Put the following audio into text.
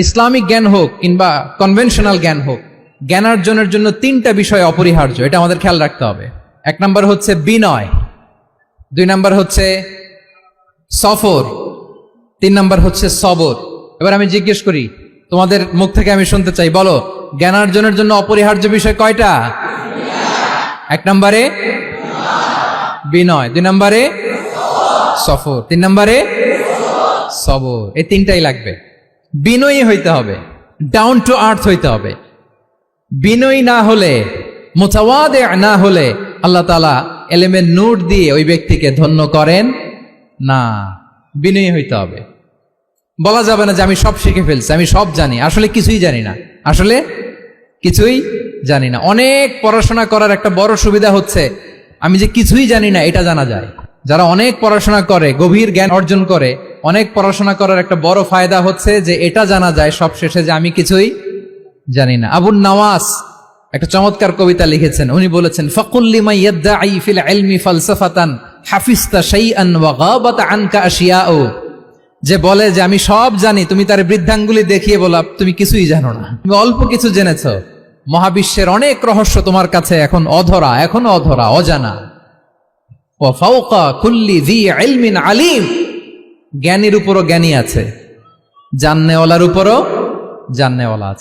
Islamic জ্ঞান হোক কিংবা কনভেনশনাল জ্ঞান হোক, জ্ঞানার্জনের জন্য তিনটা বিষয় অপরিহার্য, এটা আমাদের খেয়াল রাখতে হবে। এক নাম্বার হচ্ছে বিনয়, দুই নাম্বার হচ্ছে সফর, তিন নাম্বার হচ্ছে সবর। এবার আমি জিজ্ঞেস করি, তোমাদের মুখ থেকে আমি শুনতে চাই, বলো জ্ঞানার্জনের জন্য অপরিহার্য বিষয় কয়টা? এক নম্বরে বিনয়, দুই নম্বরে সফর, তিন নম্বরে সবর। এই তিনটাই লাগবে। বিনয়ী হইতে হবে, ডাউন টু আর্থ হইতে হবে। বিনয়ী না হলে, মুতাওয়াদে না হলে আল্লাহ তাআলা এলেমের নূর দিয়ে ওই ব্যক্তিকে ধন্য করেন না। বিনয়ী হইতে হবে। বলা যাবে না যে আমি সব শিখে ফেলছি, আমি সব জানি, আসলে কিছুই জানি না, আসলে কিছুই জানি না। অনেক পড়াশোনা করার একটা বড় সুবিধা হচ্ছে আমি যে কিছুই জানি না এটা জানা যায়। যারা অনেক পড়াশোনা করে, গভীর জ্ঞান অর্জন করে, অনেক পড়াশোনা করার একটা বড় ফায়দা হচ্ছে যে এটা জানা যায় সব শেষে যে আমি কিছুই জানি না। আবুন নওয়াস একটা চমৎকার কবিতা লিখেছেন। উনি বলেছেন, ফাকুল লিমান ইয়াদঈ ফিল ইলমি ফালসাফাতান হাফিজতা শাইআন ওয়া গাবাত আনকা আশিয়াউ। যে বলে যে আমি সব জানি, তুমি তার বৃদ্ধাঙ্গুলি দেখিয়ে বলা তুমি কিছুই জানো না, তুমি অল্প কিছু জেনেছো। মহাবিশ্বের অনেক রহস্য তোমার কাছে এখন অধরা, এখনো অধরা, অজানা। ওয়া ফাওকা কুল্লি যী ইলমিন আলিম। জ্ঞানীর উপরও জ্ঞানী আছে, জাননেওয়ালার উপরও জাননেওয়ালা আছে।